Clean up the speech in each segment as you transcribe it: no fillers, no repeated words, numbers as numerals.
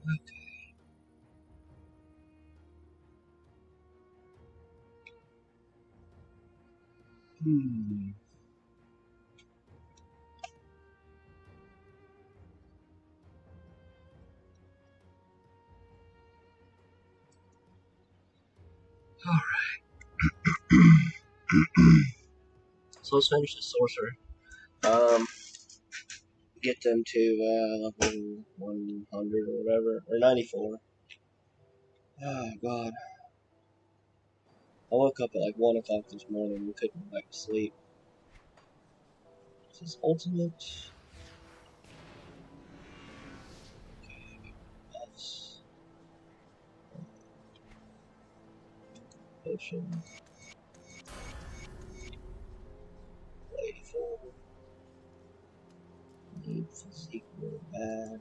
Hmm. So let's finish the sorcerer. Get them to level 100 or whatever, or 94. Oh god. I woke up at like 1 o'clock this morning and couldn't go back to sleep. This is ultimate. Buffs. Potion. 84. Need physique real bad.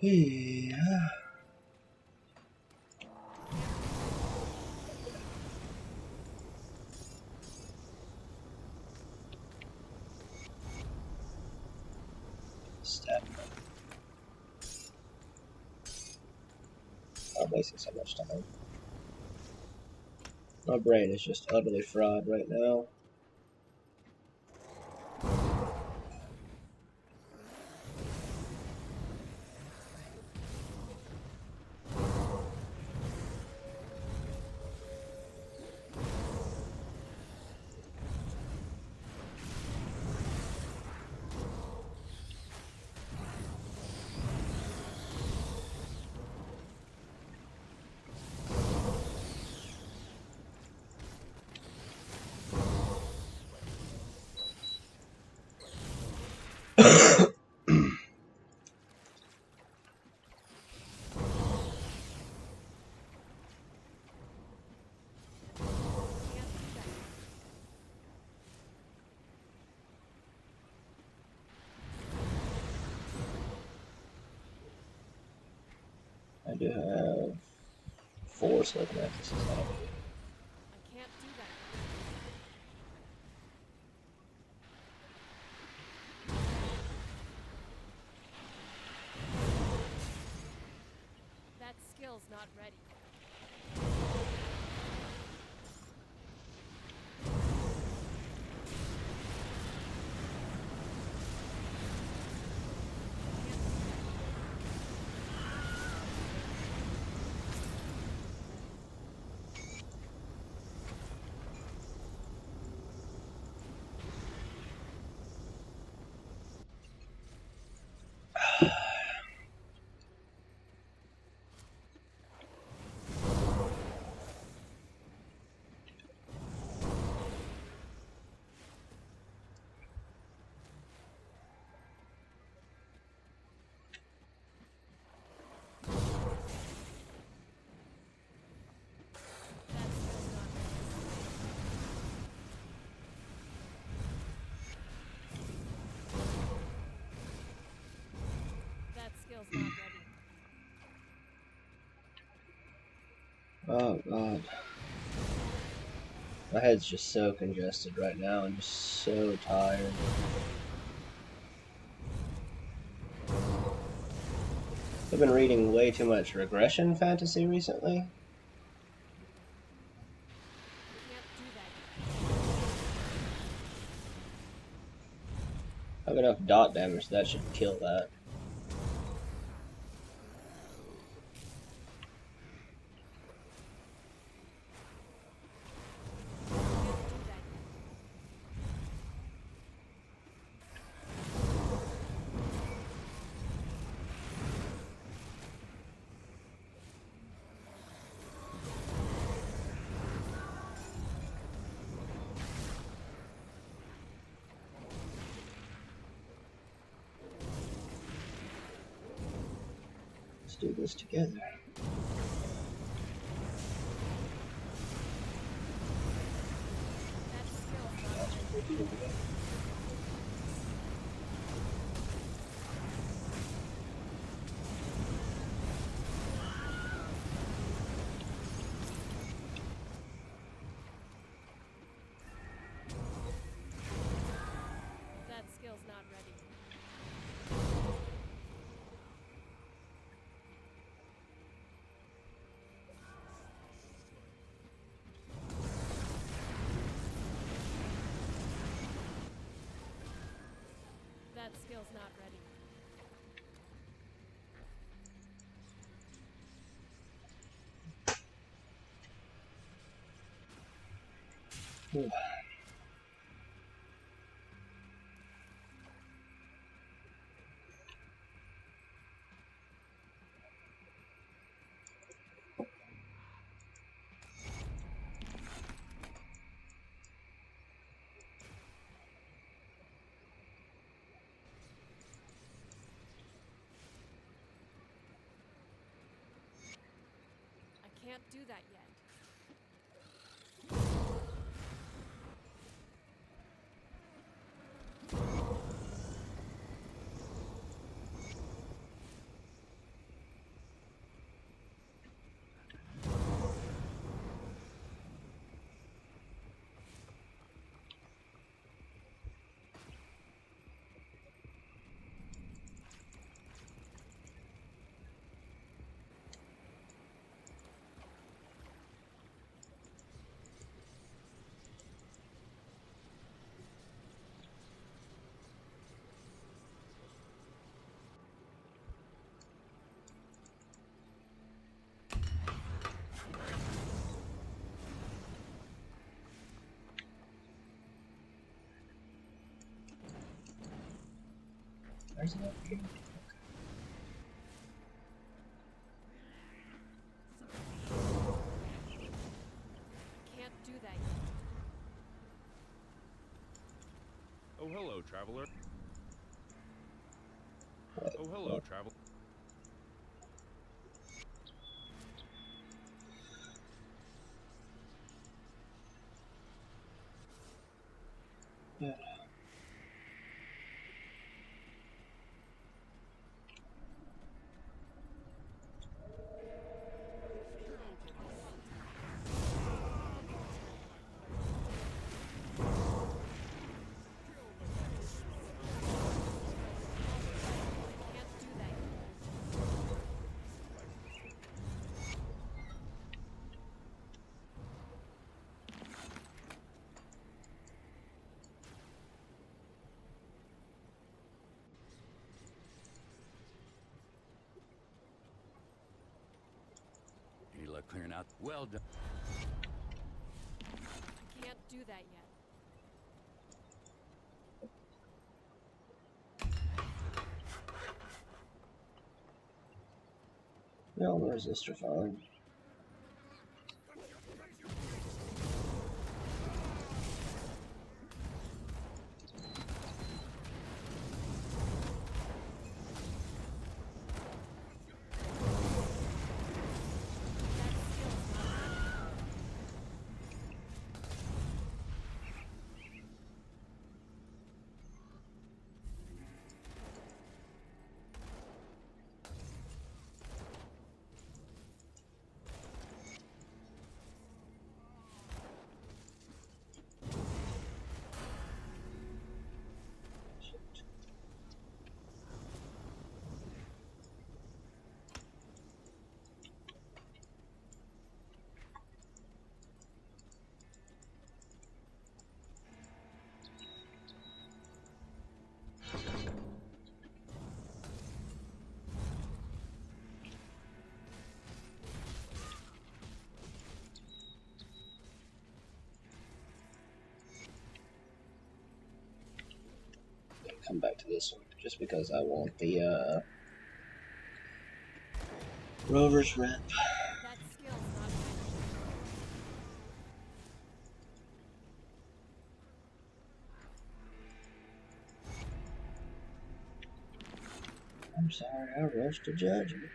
Yeah. Stat. I'm wasting so much time. My brain is just utterly fried right now. I do have 4 slick necklaces on. I can't do that. That skill's not ready. Skill's not ready. Oh god. My head's just so congested right now. I'm just so tired. I've been reading way too much regression fantasy recently. I have enough dot damage, that should kill that. Let's do this together. That skill's not ready. Ooh. I can't do that yet. Where's it up here? I can't do that yet. Oh, hello, traveler. Oh, hello, What? traveler. Yeah. I can't do that yet. Any luck clearing out? Well done. I can't do that yet. No resistor fine. That skill's not ready. Come back to this one just because I want the Rover's rep. That skill's not ready. I'm sorry, I rushed to judgment.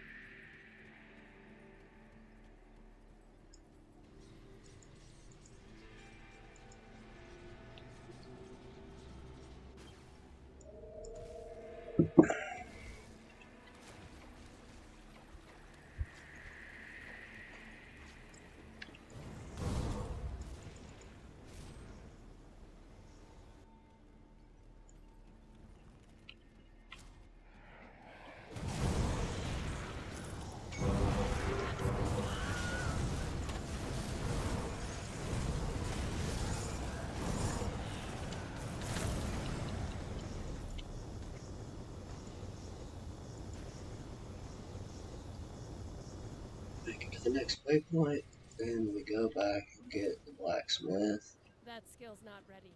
make it to the next waypoint, then we go back and get the blacksmith. That skill's not ready.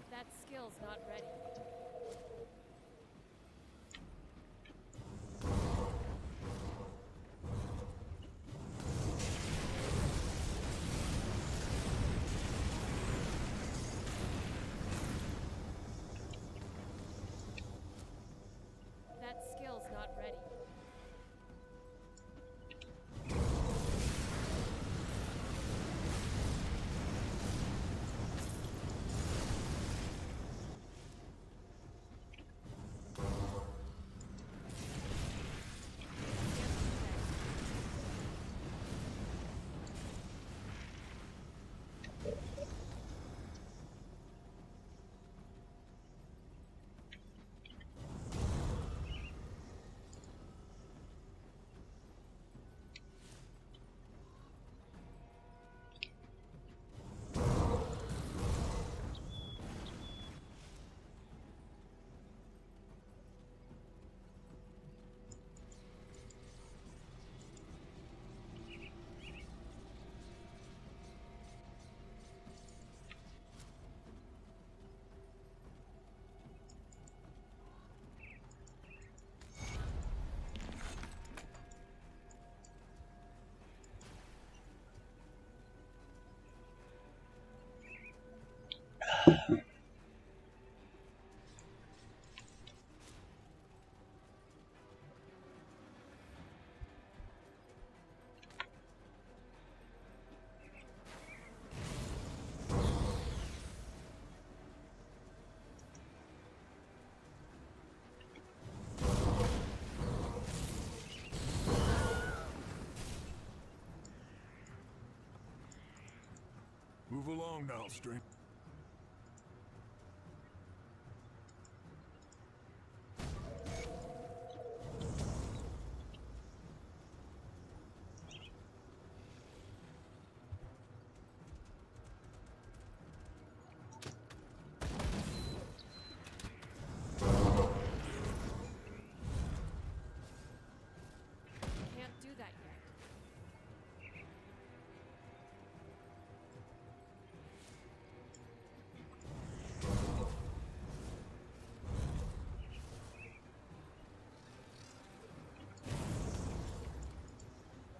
That skill's not ready. That skill's not ready. Move along now, String. Can't do that yet.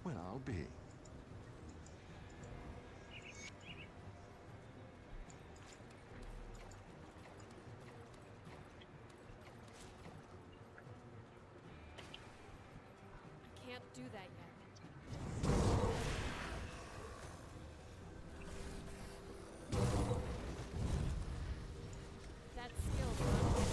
Well, I'll be. Can't do that yet. That skill's not ready.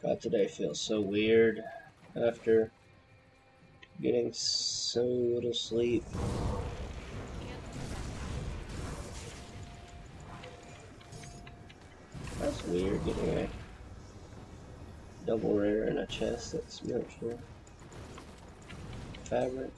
God, today feels so weird after getting so little sleep. Can't do that. That's weird, getting a double rare in a chest that's meant for fabric.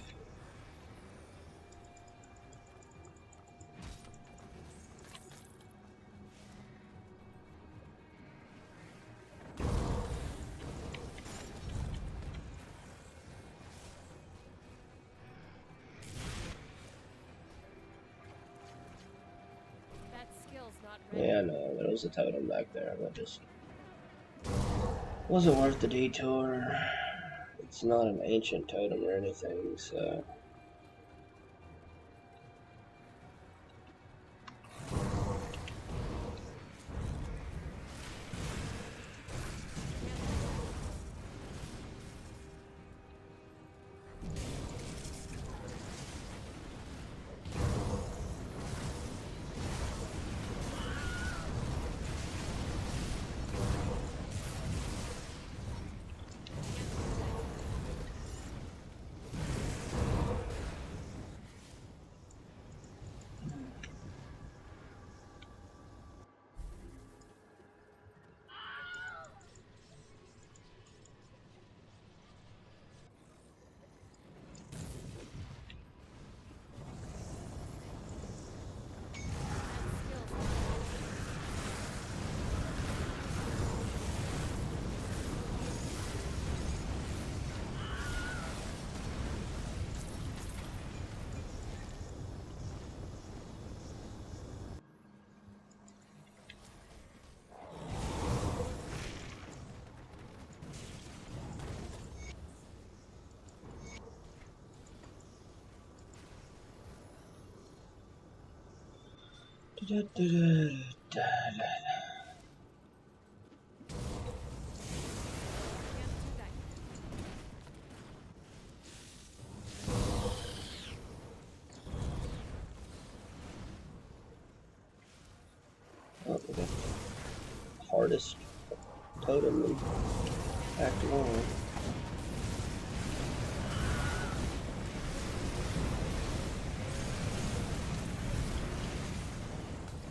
ready. Yeah, I know, there was a totem back there, but just wasn't worth the detour. It's not an ancient totem or anything, so. Oh, we got the hardest totem in Act 1.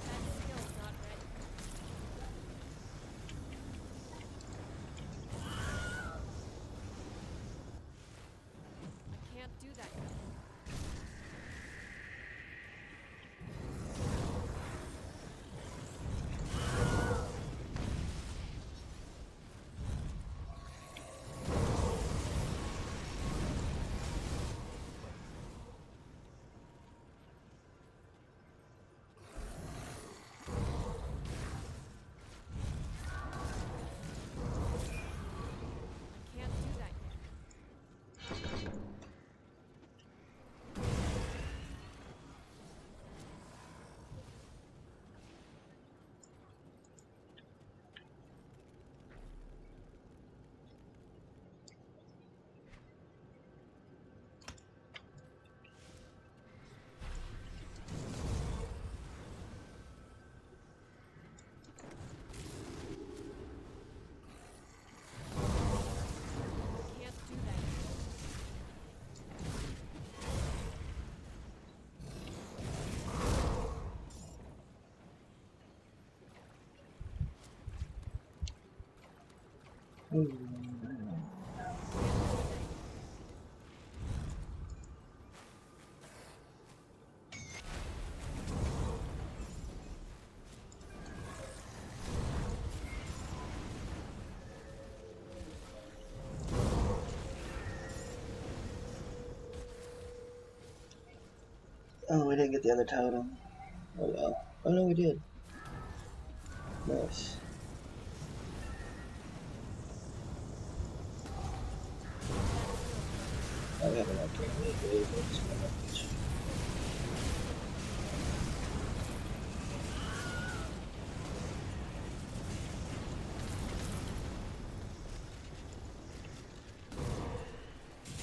That skill's not ready. I can't do that yet. I can't do that yet. I can't do that yet. Oh, we didn't get the other totem. Oh well. Oh no, we did. Nice. I haven't upgraded it, but it's going up.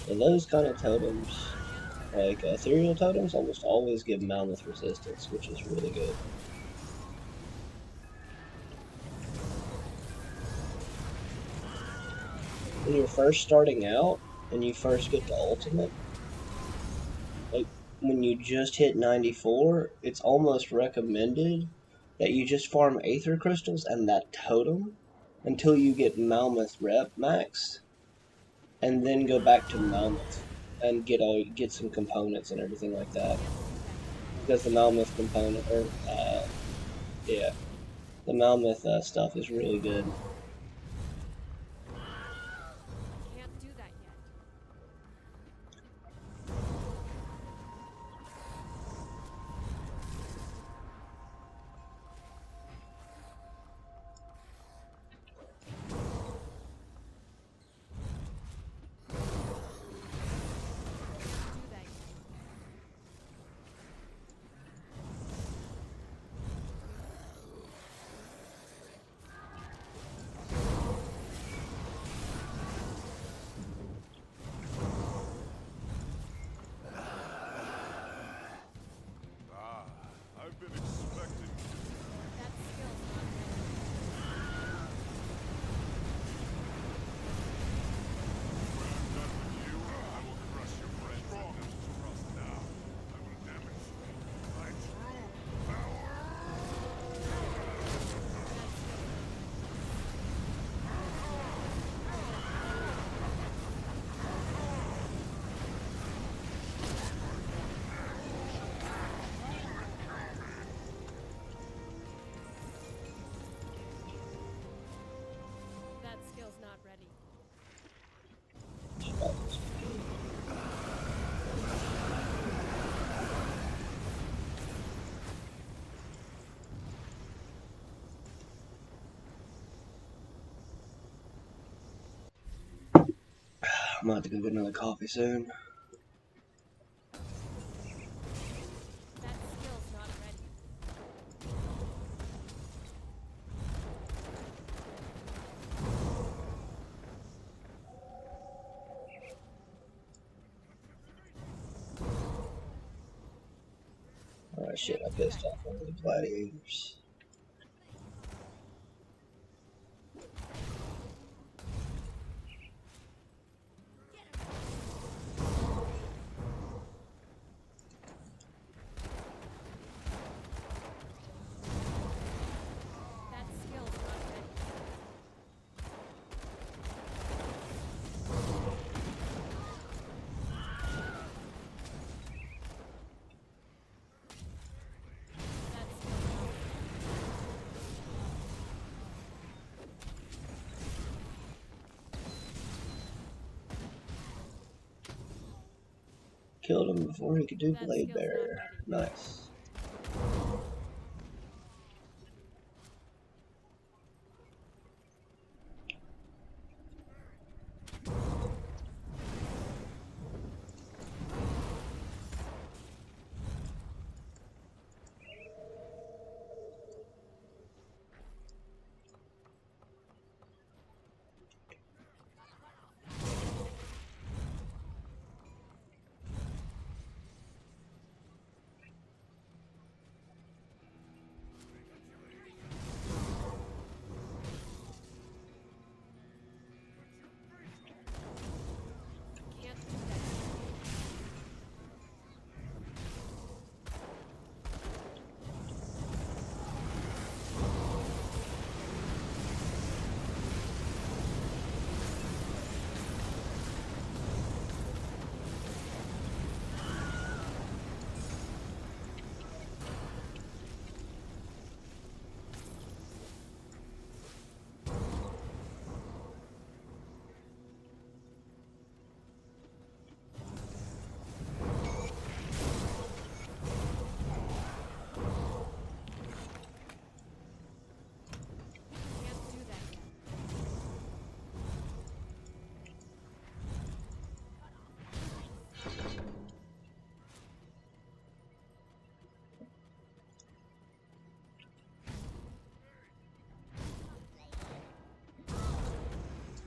And those kind of totems, like ethereal totems, almost always give mammoth resistance, which is really good. When you're first starting out and you first get the ultimate, like when you just hit 94, it's almost recommended that you just farm aether crystals and that totem until you get mammoth rep max, and then go back to mammoth and get some components and everything like that. Because the mammoth component, or yeah, the mammoth stuff is really good. I can't do that yet. I've been expecting you. That skill's not ready. When I'm done with you, I will crush your friends and those trust now. I will demonstrate my true power. That skill's not ready. I'm about to go get another coffee soon. That skill's not ready. Oh shit, I pissed off one of the gladiators. That skill's not ready. That skill's not ready. Killed him before he could do That blade skill's not barrier. ready. Nice. Can't do that. Can't do that yet.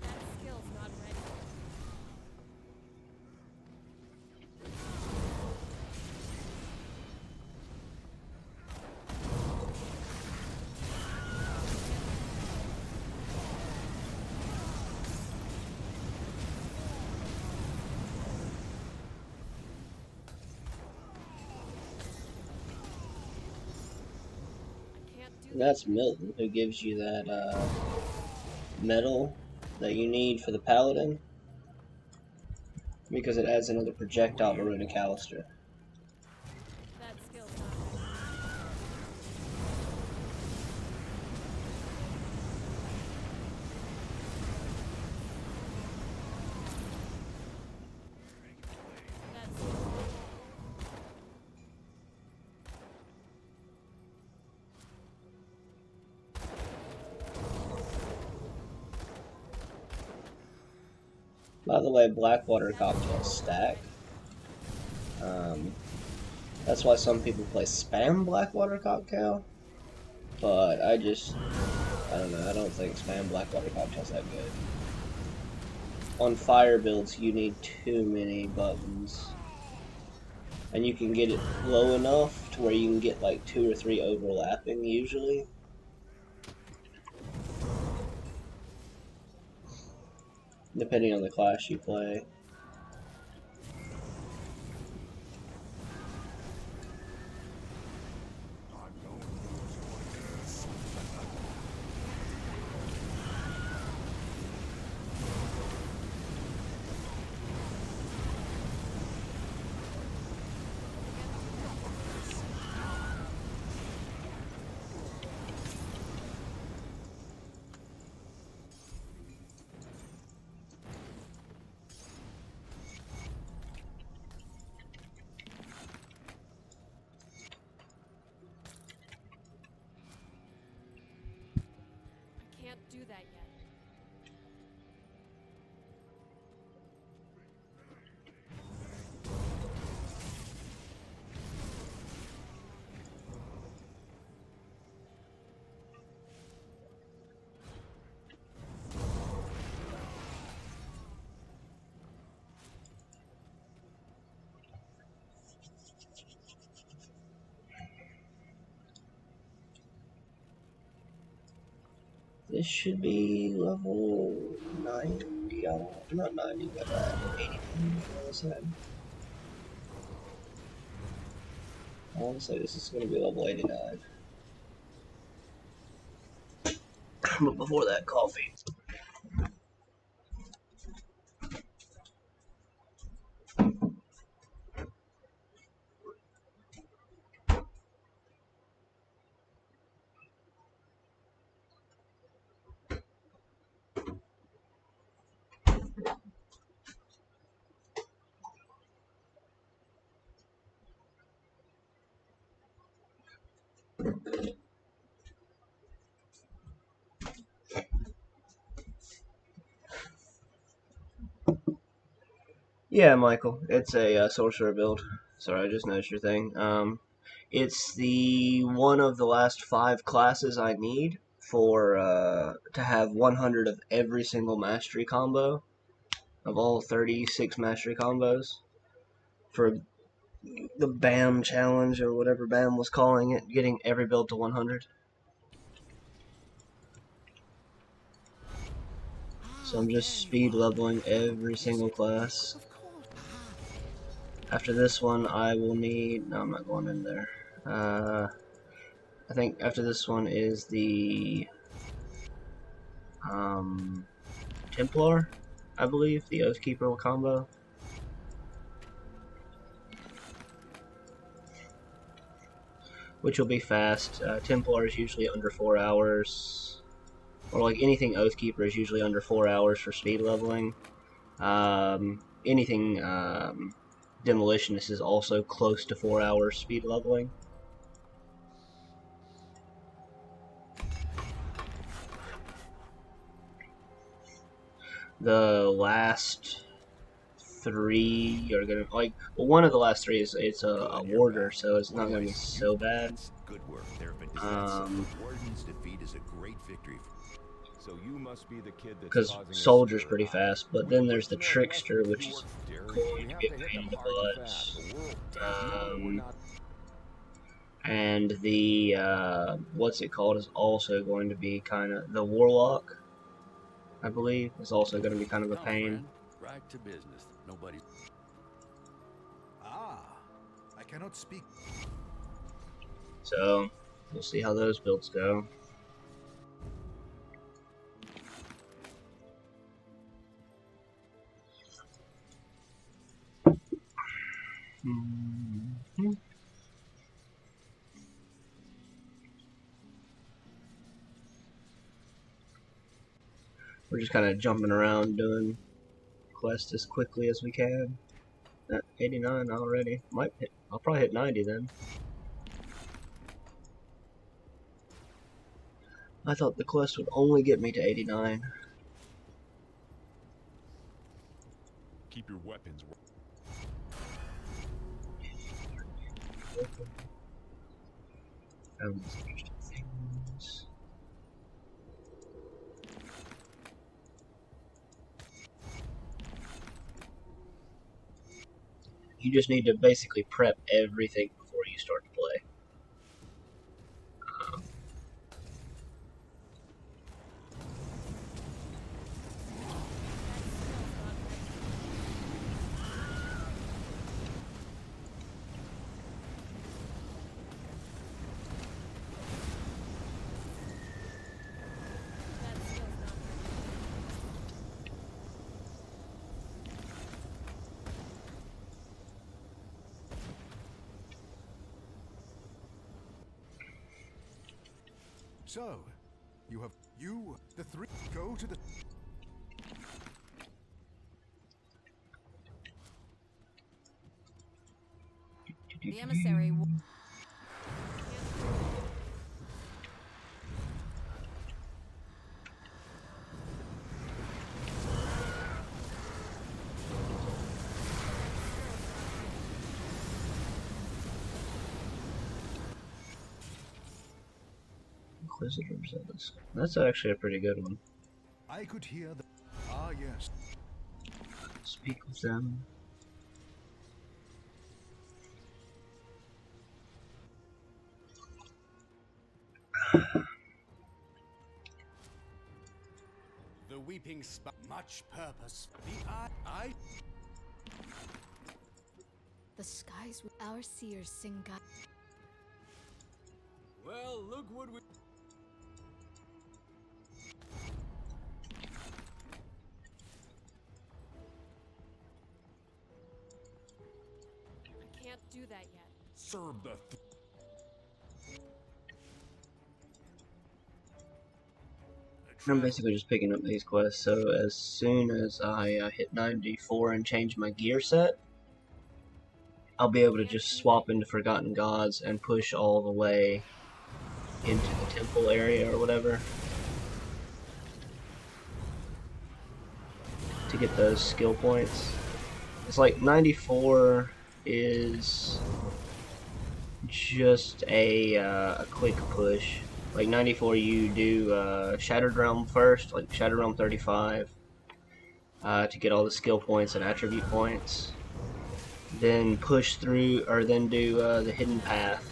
That skill's not ready. I can't do And that that's yet. Milton, who gives you that metal that you need for the paladin, because it adds another projectile to Rune Callister. That skill's not ready. That skill's not ready. By the way, Blackwater That cocktails skill's not stack. ready. That's why some people play spam Blackwater cocktail. But I don't know, I don't think spam Blackwater cocktail's that good. On fire builds, you need too many buttons. And you can get it low enough to where you can get like 2 or 3 overlapping usually. Depending on the class you play. I can't do that yet. This should be level 90. Not 90, but 89. I want to say. I want to say this is going to be level 89. But before that, coffee. Yeah, Michael, it's a sorcerer build. Sorry, I just noticed your thing. It's the one of the last 5 classes I need for to have 100 of every single mastery combo of all 36 mastery combos for the Baam challenge or whatever Baam was calling it, getting every build to 100. So I'm just speed leveling every single class. After this one, I will need. No, I'm not going in there. I think after this one is the Templar, I believe, the Oathkeeper combo. Which will be fast. Templar is usually under 4 hours. Or like anything Oathkeeper is usually under 4 hours for speed leveling. Anything Demolitionist is also close to 4 hours speed leveling. The last 3 are gonna one of the last 3 is it's a warder, so it's not gonna be so bad. Good work. There have been Warden's defeat is a great victory. So you must be the kid that's because causing a soldier's stir, pretty huh? fast, but then there's the What's the next trickster, lesson? which is going to be a pain in the butt. And the what's it called is also going to be kind of the warlock, I believe, is also going to be kind of a pain. Right to business. Nobody. Ah, I cannot speak. So we'll see how those builds go. We're just kind of jumping around doing quests as quickly as we can. 89 already. I'll probably hit 90 then. I thought the quest would only get me to 89. Keep your weapons. Found these interesting things. You just need to basically prep everything before you start to play. So, the three, go to the... The emissary. Inquisitors of this. That's actually a pretty good one. I could hear the... Ah, yes. Speak with them. The weeping much purpose. The skies with our seers sing God. Well, look what we... I can't do that yet. Serve the I'm basically just picking up these quests, so as soon as I hit 94 and change my gear set, I'll be able to just swap into Forgotten Gods and push all the way into the temple area or whatever to get those skill points. It's like 94 is just a quick push. Like 94, you do Shattered Realm first, like Shattered Realm 35, to get all the skill points and attribute points. Then push through, or then do the Hidden Path.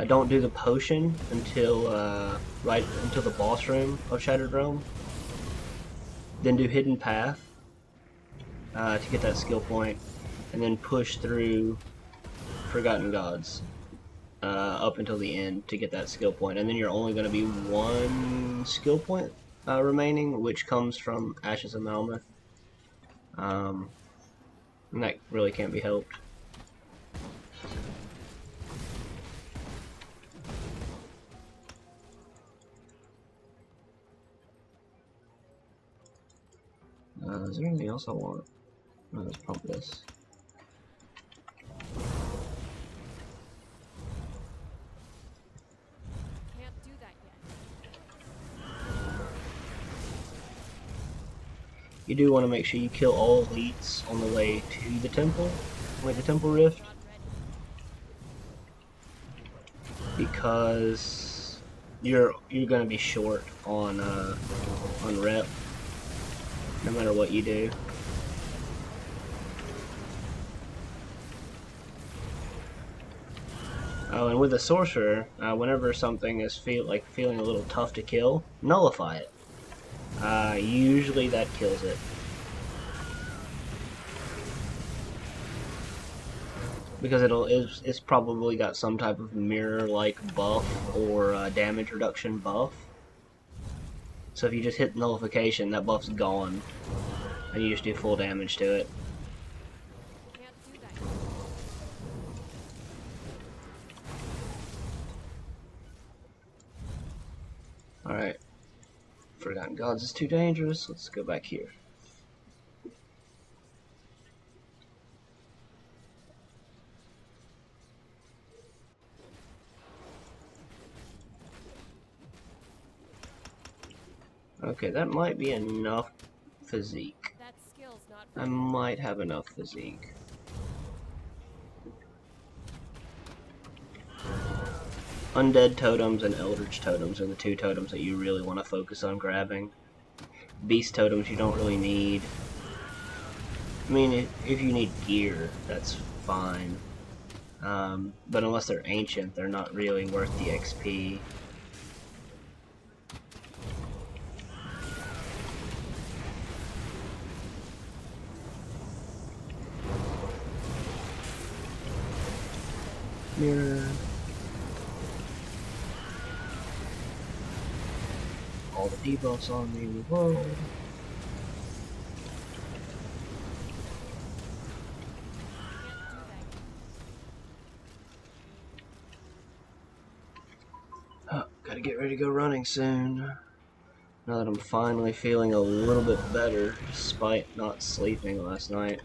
Don't do the potion until right until the boss room of Shattered Realm. Then do Hidden Path to get that skill point, and then push through Forgotten Gods. Up until the end to get that skill point, and then you're only going to be one skill point remaining, which comes from Ashes of Malmeth, and that really can't be helped. Is there anything else I want? No, let's pump this. You do want to make sure you kill all elites on the way to the temple, like the temple rift, because you're gonna be short on rep, no matter what you do. Oh, and with the sorcerer, whenever something is feeling a little tough to kill, nullify it. Usually that kills it. Because it's probably got some type of mirror-like buff or damage reduction buff. So if you just hit nullification, that buff's gone, and you just do full damage to it. Alright. Forgotten Gods is too dangerous. Let's go back here. Okay, that might be enough physique. That skill's not I might have enough physique. Undead totems and Eldritch totems are the two totems that you really want to focus on grabbing. Beast totems you don't really need. I mean, if you need gear, that's fine. But unless they're ancient, they're not really worth the XP. Mirror. All the debuffs on me. Whoa. Oh, gotta get ready to go running soon. Now that I'm finally feeling a little bit better, despite not sleeping last night.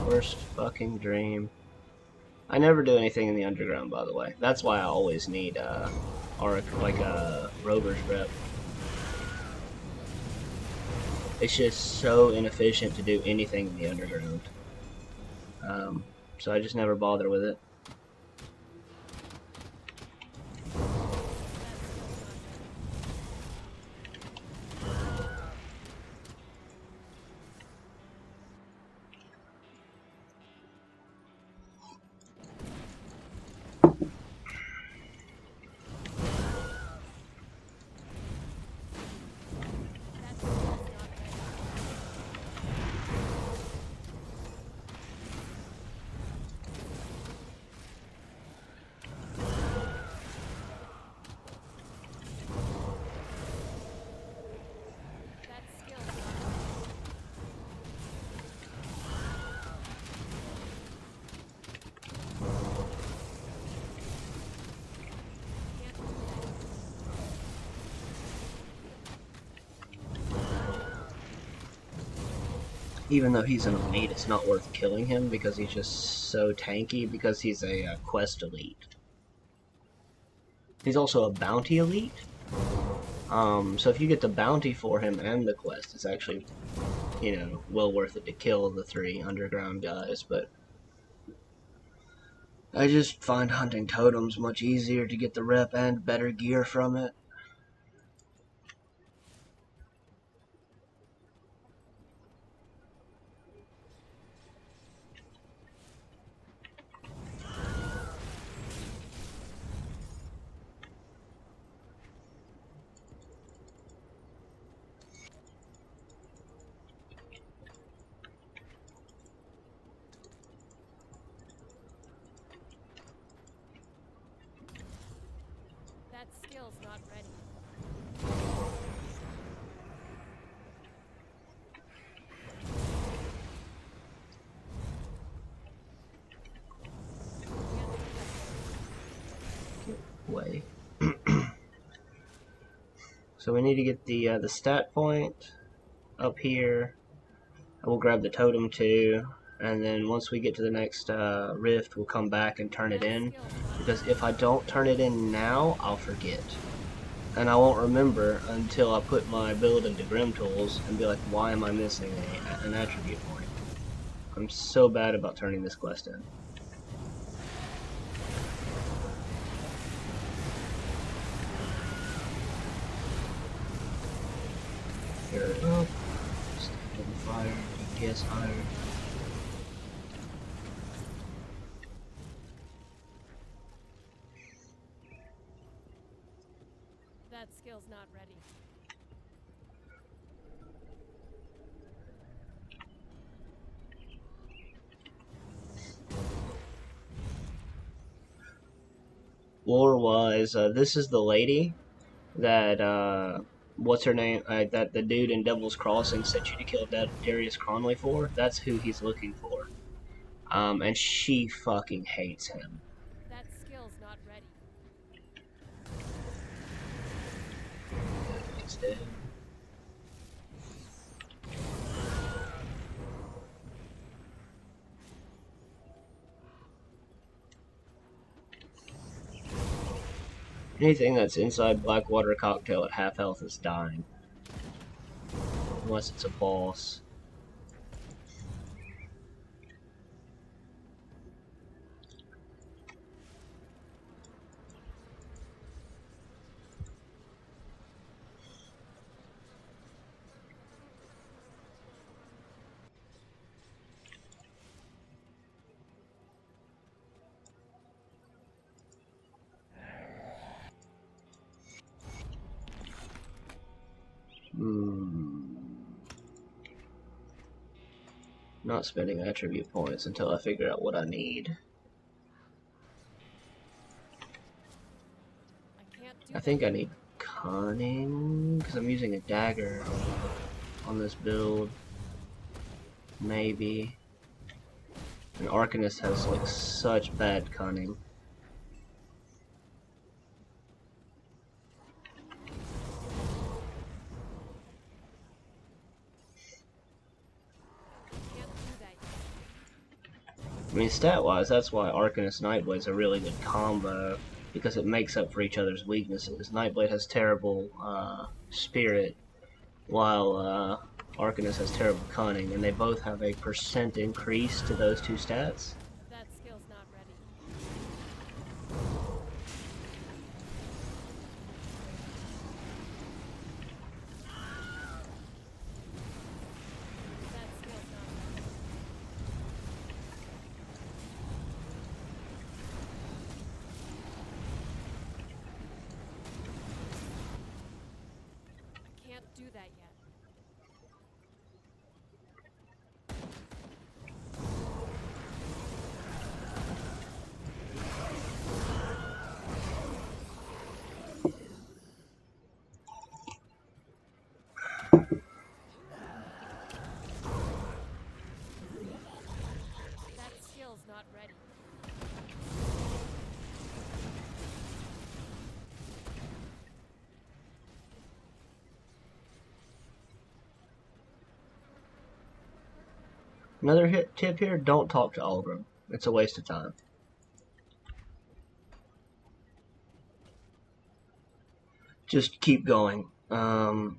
Worst fucking dream. I never do anything in the underground, by the way. That's why I always need Rover's rep. It's just so inefficient to do anything in the underground. So I just never bother with it. Even though he's an elite, it's not worth killing him because he's just so tanky because he's a quest elite. He's also a bounty elite. So if you get the bounty for him and the quest, it's actually, you know, well worth it to kill the 3 underground guys, but I just find hunting totems much easier to get the rep and better gear from it. That skill's not ready. Way. So we need to get the stat point up here. We'll grab the totem too, and then once we get to the next rift, we'll come back and turn it in. Because if I don't turn it in now, I'll forget. And I won't remember until I put my build into Grim Tools and be like, why am I missing an attribute point? I'm so bad about turning this quest in. Here it up. Stable fire, DPS higher. That skill's not ready. Lore-wise, this is the lady that, what's her name? That the dude in Devil's Crossing sent you to kill Darius Cronley for. That's who he's looking for. And she fucking hates him. That skill's not ready. He's dead. Anything that's inside Blackwater Cocktail at half health is dying. Unless it's a boss. Not spending attribute points until I figure out what I need. I think I need cunning because I'm using a dagger on this build. Maybe. And Arcanist has like such bad cunning. I mean, stat-wise, that's why Arcanist Nightblade's a really good combo, because it makes up for each other's weaknesses. Nightblade has terrible spirit, while Arcanist has terrible cunning, and they both have a % increase to those two stats. That skill's not ready. That skill's not ready. I can't do that yet. That skill's not ready. Another tip here, don't talk to Aldrin. It's a waste of time. Just keep going. And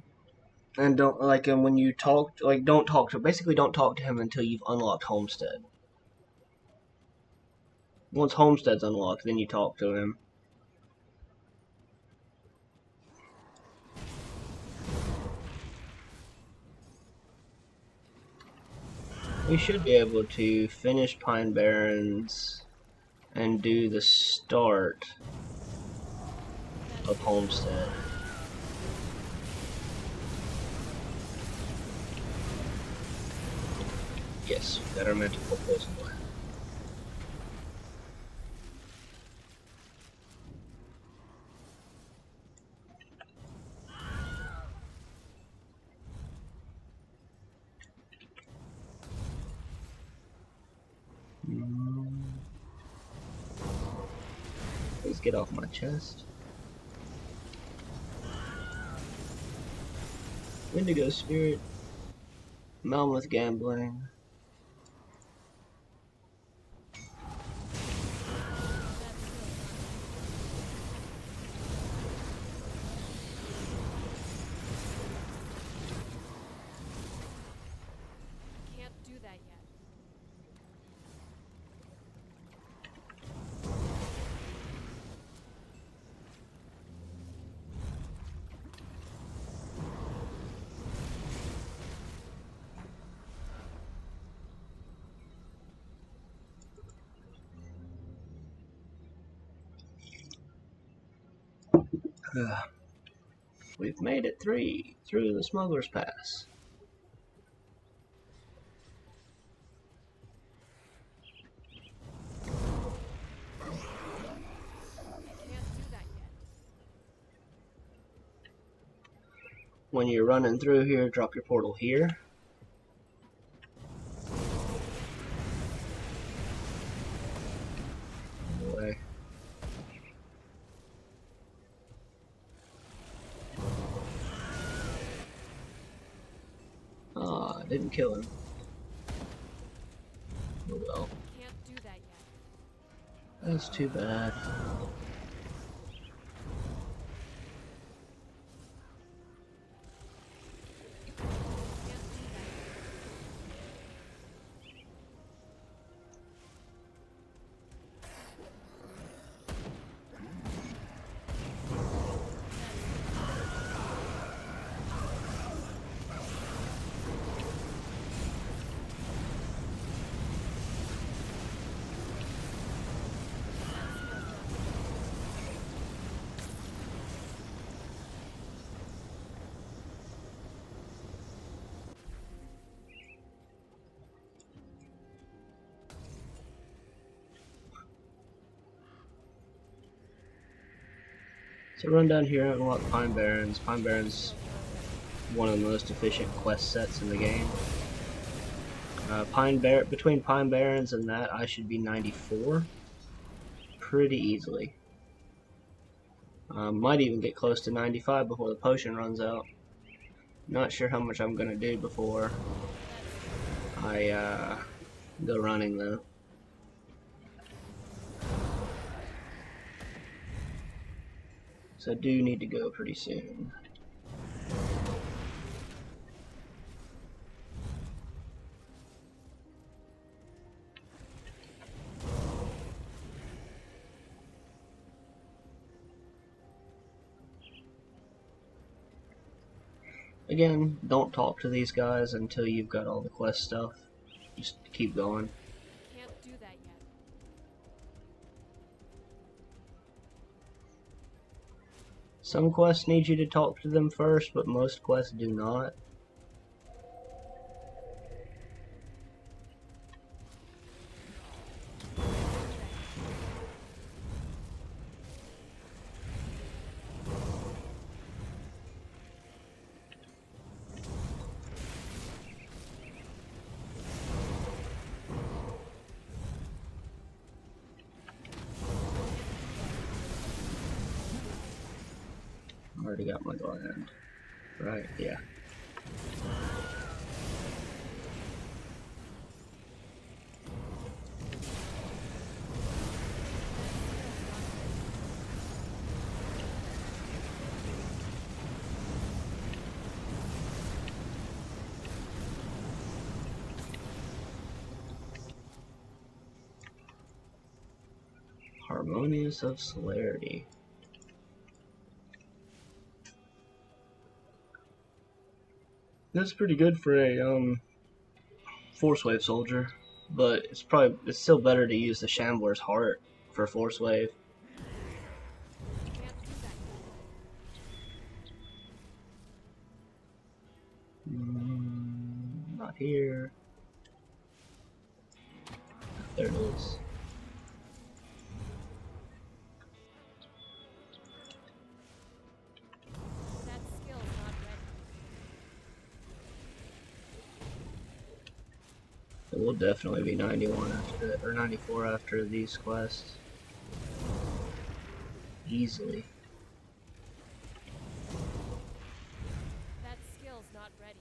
don't, like, and when you talk, like, don't talk to, basically don't talk to him until you've unlocked Homestead. Once Homestead's unlocked, then you talk to him. We should be able to finish Pine Barrens and do the start of Homestead. Yes, got our mental poison away. Please get off my chest. Indigo Spirit. Mammoth Gambling. Can't do that yet. We've made it through the Smuggler's Pass. Can't do that yet. When you're running through here, drop your portal here. Away. Ah, I didn't kill him. Oh well. Can't do that yet. That's too bad. So run down here and unlock Pine Barrens. Pine Barrens, one of the most efficient quest sets in the game. Between Pine Barrens and that, I should be 94 pretty easily. Might even get close to 95 before the potion runs out. Not sure how much I'm gonna do before I go running though. So I do need to go pretty soon. Again, don't talk to these guys until you've got all the quest stuff. Just keep going. Can't do that yet. Some quests need you to talk to them first, but most quests do not. Already got my gland. Right, yeah. Harmonious of Celerity. That's pretty good for a Force Wave soldier, but it's still better to use the Shambler's Heart for Force Wave. Can't do that yet. Not here. There it is. That skill's not ready. It will definitely be 91 after that, or 94 after these quests. Easily. That skill's not ready.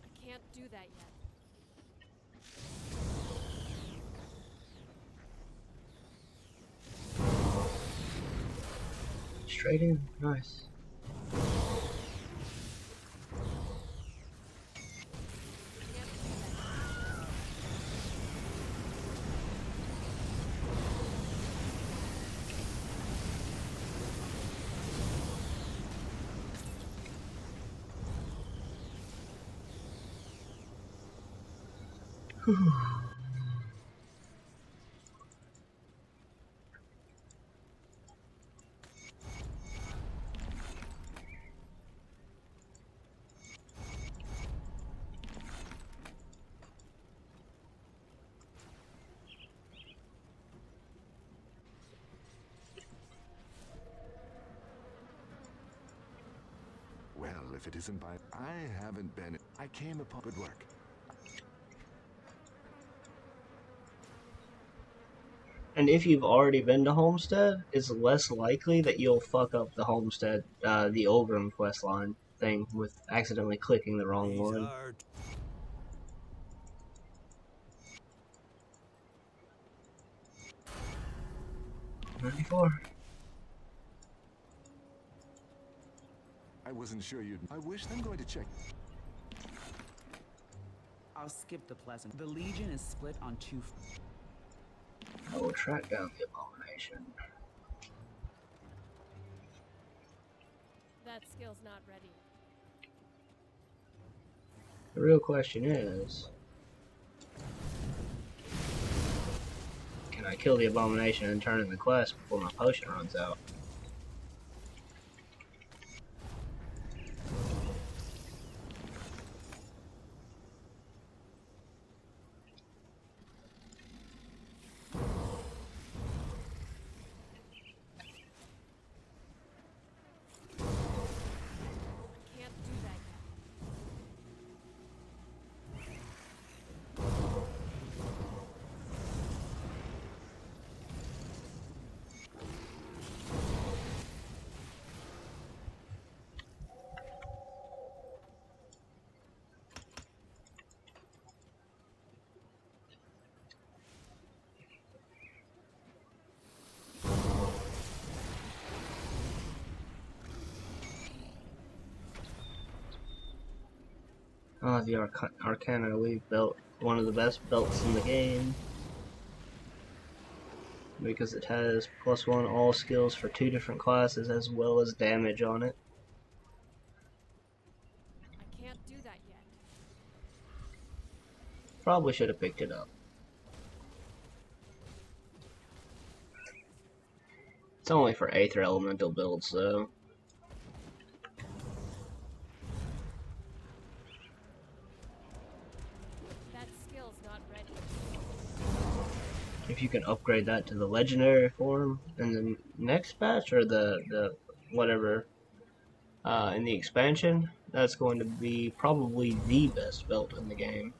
I can't do that yet. Straight in. Nice. Well, if it isn't by... I haven't been... I came upon good work. And if you've already been to Homestead, it's less likely that you'll fuck up the Homestead, the Ulgrim questline thing with accidentally clicking the wrong one. 94. I wasn't sure you'd... I wish I'm going to check. I'll skip the pleasant. The Legion is split on two. I will track down the abomination. That skill's not ready. The real question is, can I kill the abomination and turn in the quest before my potion runs out? I can't do that yet. Ah, the Arcana Elite belt, one of the best belts in the game, because it has +1 all skills for 2 different classes as well as damage on it. I can't do that yet. Probably should have picked it up. It's only for Aether Elemental builds though. That skill's not ready. If you can upgrade that to the legendary form in the next patch or the whatever in the expansion, that's going to be probably the best belt in the game.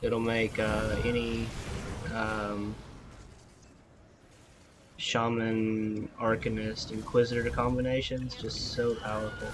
It'll make any Shaman, Arcanist, Inquisitor combinations just so powerful.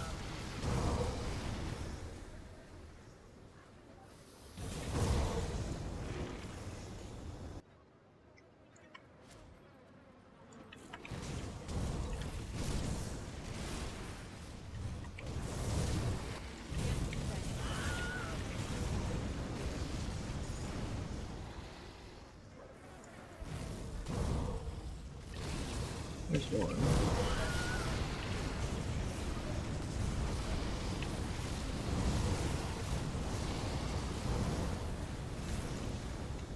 There's one.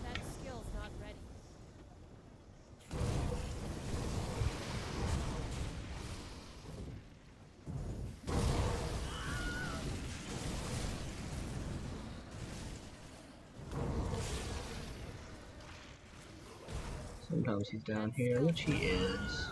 That skill's not ready. Sometimes he's down here, which he is.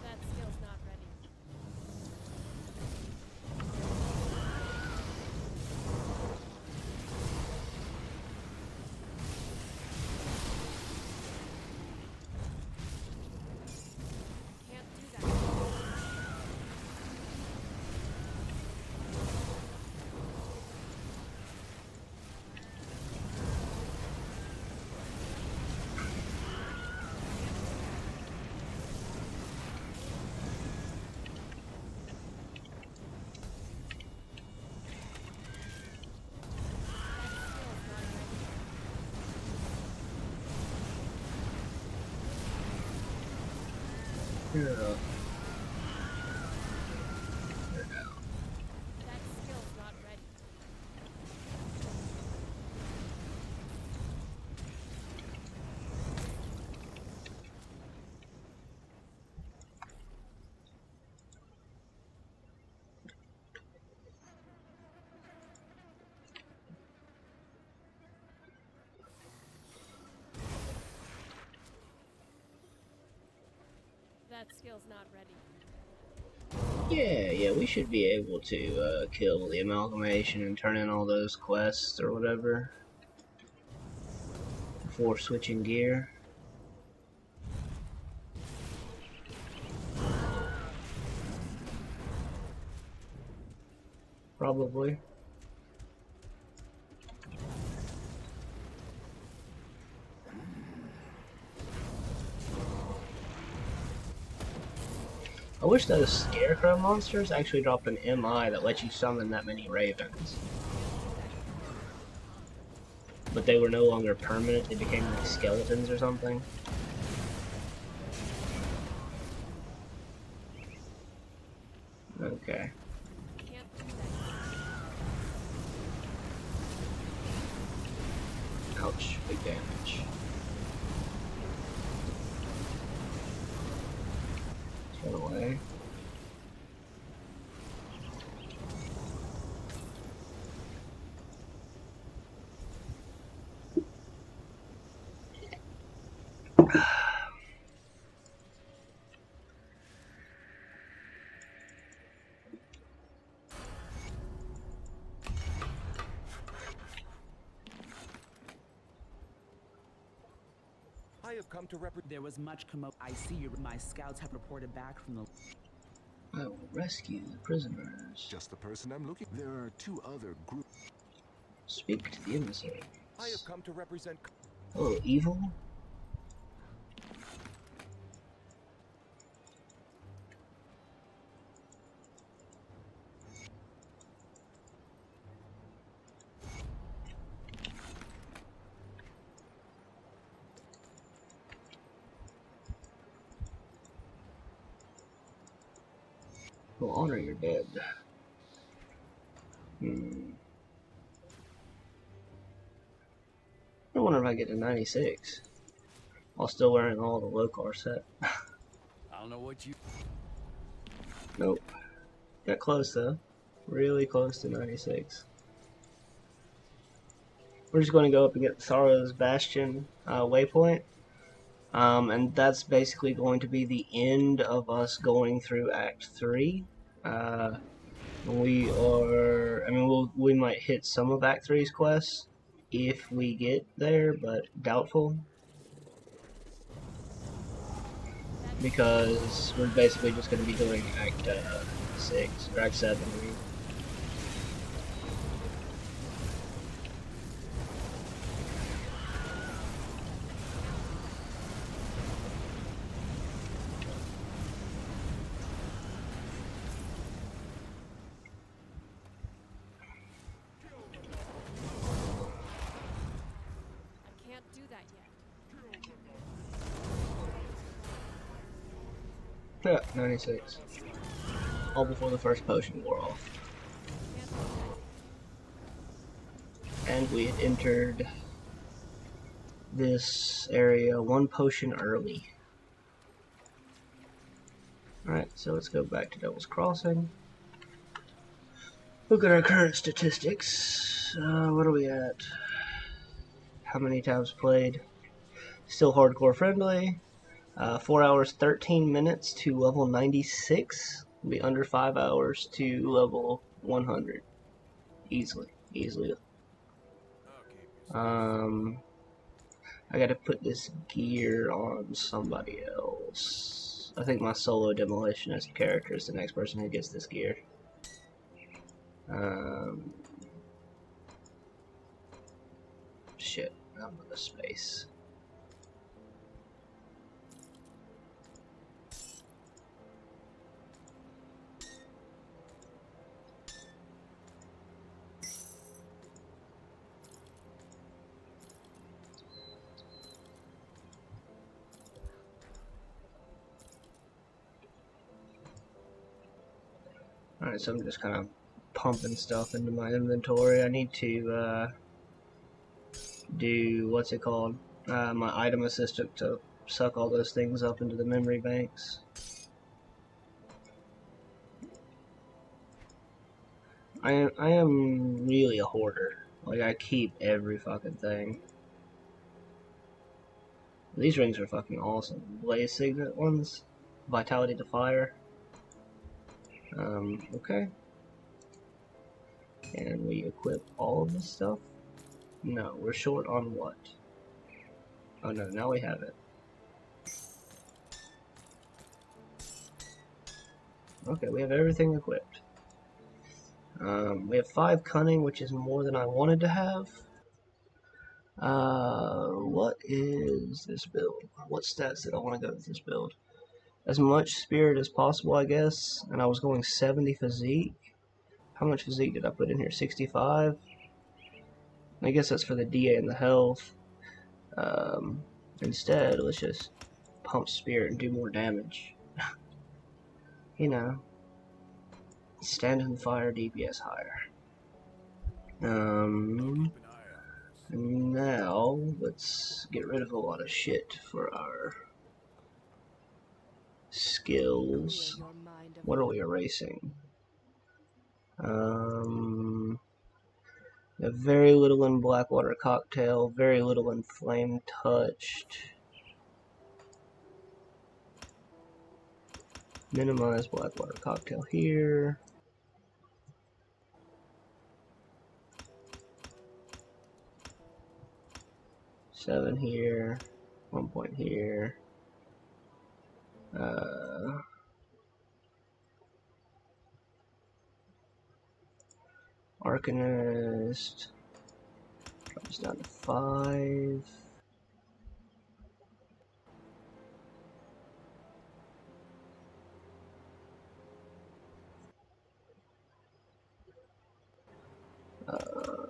That skill's not ready. Can't do that yet. Yeah. That skill's not ready. That skill's not ready. Yeah, we should be able to kill the amalgamation and turn in all those quests or whatever before switching gear. Probably. I wish those scarecrow monsters actually dropped an MI that lets you summon that many ravens. But they were no longer permanent, they became like skeletons or something. Okay. Ouch, big damage. Let's run away. I have come to There was much commotion. I see you. My scouts have reported back from the. I will rescue the prisoners. Just the person I'm looking. There are 2 other groups. Speak to the emissary. I have come to represent. Oh, evil? Will honor your dead. I wonder if I get to 96 while still wearing all the low car set. I don't know what you. Nope. Got close though. Really close to 96. We're just going to go up and get Sorrow's Bastion waypoint. And that's basically going to be the end of us going through Act 3. We might hit some of Act 3's quests if we get there, but doubtful. Because we're basically just going to be doing Act 6, or Act 7. I mean. Yeah, 96. All before the first potion wore off. And we had entered this area 1 potion early. Alright, so let's go back to Devil's Crossing. Look at our current statistics. What are we at? How many times played? Still hardcore friendly. 4 hours 13 minutes to level 96. Will be under 5 hours to level 100. Easily. I gotta put this gear on somebody else. I think my solo demolitionist character is the next person who gets this gear. Shit, I'm out of space. Alright, so I'm just kind of pumping stuff into my inventory. I need to do, what's it called? My item assistant to suck all those things up into the memory banks. I am really a hoarder. Like, I keep every fucking thing. These rings are fucking awesome. Blaze Signet ones. Vitality to Fire. Okay. Can we equip all of this stuff? No, we're short on what? Oh no, now we have it. Okay, we have everything equipped. We have 5 cunning, which is more than I wanted to have. What is this build? What stats did I want to go with this build? As much spirit as possible, I guess. And I was going 70 physique. How much physique did I put in here? 65? I guess that's for the DA and the health. Instead, let's just pump spirit and do more damage. You know, stand and fire DPS higher. Now let's get rid of a lot of shit for our skills. What are we erasing? We have very little in Blackwater Cocktail, very little in Flame Touched. Minimize Blackwater Cocktail here. Seven here. 1 point here. Arcanist. Drops down to 5. Uh,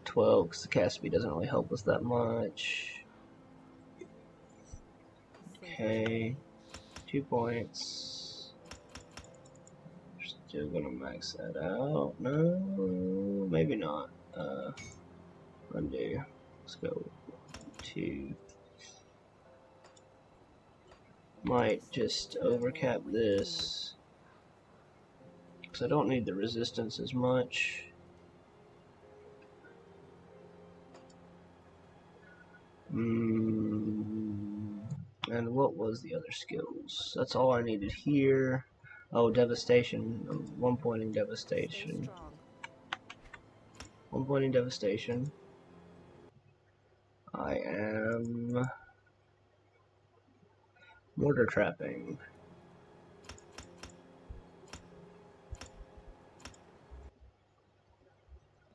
12, because the cast speed doesn't really help us that much. Okay. 2 points. Still gonna max that out. No, maybe not. Undo. Let's go 2. Might just overcap this, because I don't need the resistance as much. And what was the other skills? That's all I needed here. Oh, devastation. 1 point in devastation. 1 point in devastation. I am mortar trapping.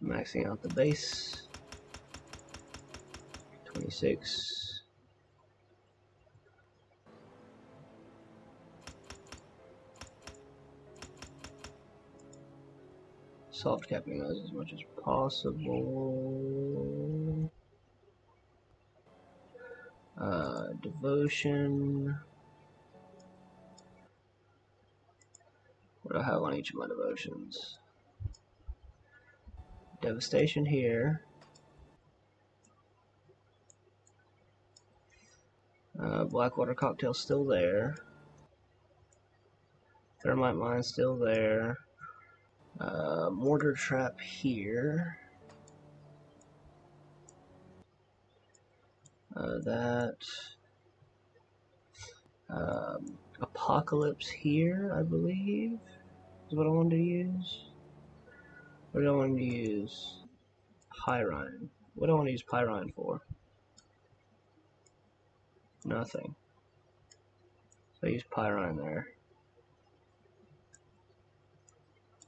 Maxing out the base. 26. Soft capping those as much as possible. Devotion. What do I have on each of my devotions? Devastation here. Blackwater Cocktail still there. Thermite Mine still there. Mortar Trap here. That. Apocalypse here, I believe, is what I wanted to use. What do I want to use? Pyrine. What do I want to use Pyrine for? Nothing. So I use Pyrine there.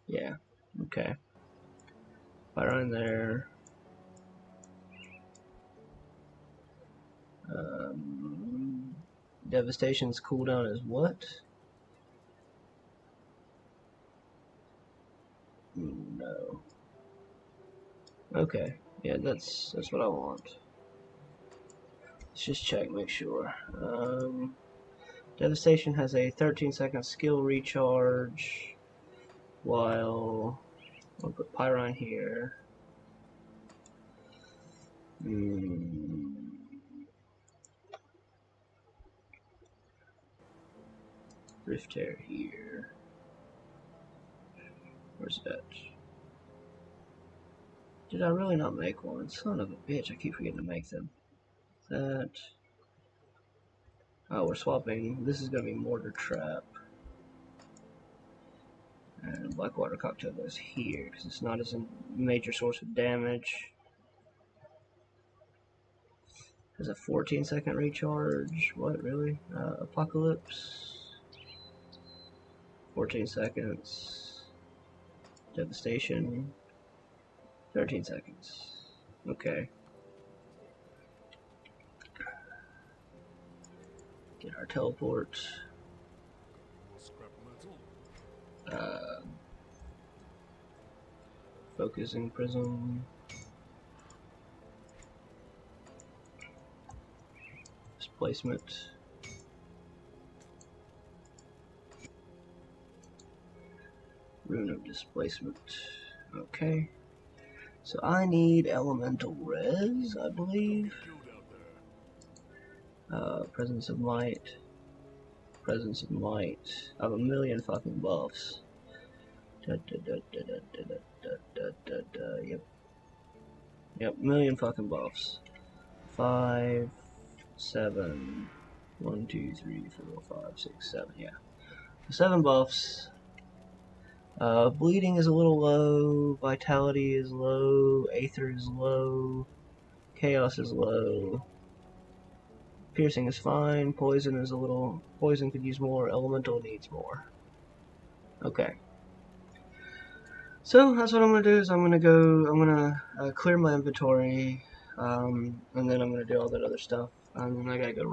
Yeah, okay. Pyrine there. Devastation's cooldown is what? No. Okay, yeah, that's what I want. Let's just check, make sure. Devastation has a 13-second skill recharge, while I'll put Pyrine here. Rift Tear here. Where's that? Did I really not make one? Son of a bitch, I keep forgetting to make them. That. Oh, we're swapping. This is going to be Mortar Trap. Blackwater Cocktail goes here because it's not as a major source of damage. There's a 14-second recharge. What, really? Apocalypse. 14 seconds. Devastation. 13 seconds. Okay. Get our teleport. Scrap metal. Focusing prism. Displacement. Rune of displacement. Okay. So I need elemental res, I believe. Presence of might. Presence of might. I have a million fucking buffs. Yep. Yep, million fucking buffs. 5, 7, 1, 2, 3, 4, 5, 6, 7, yeah. 7 buffs. Bleeding is a little low, Vitality is low, Aether is low, Chaos is low, Piercing is fine, Poison is a little... Poison could use more, Elemental needs more. Okay. So, that's what I'm gonna do, is I'm gonna clear my inventory, and then I'm gonna do all that other stuff, and then I gotta go run.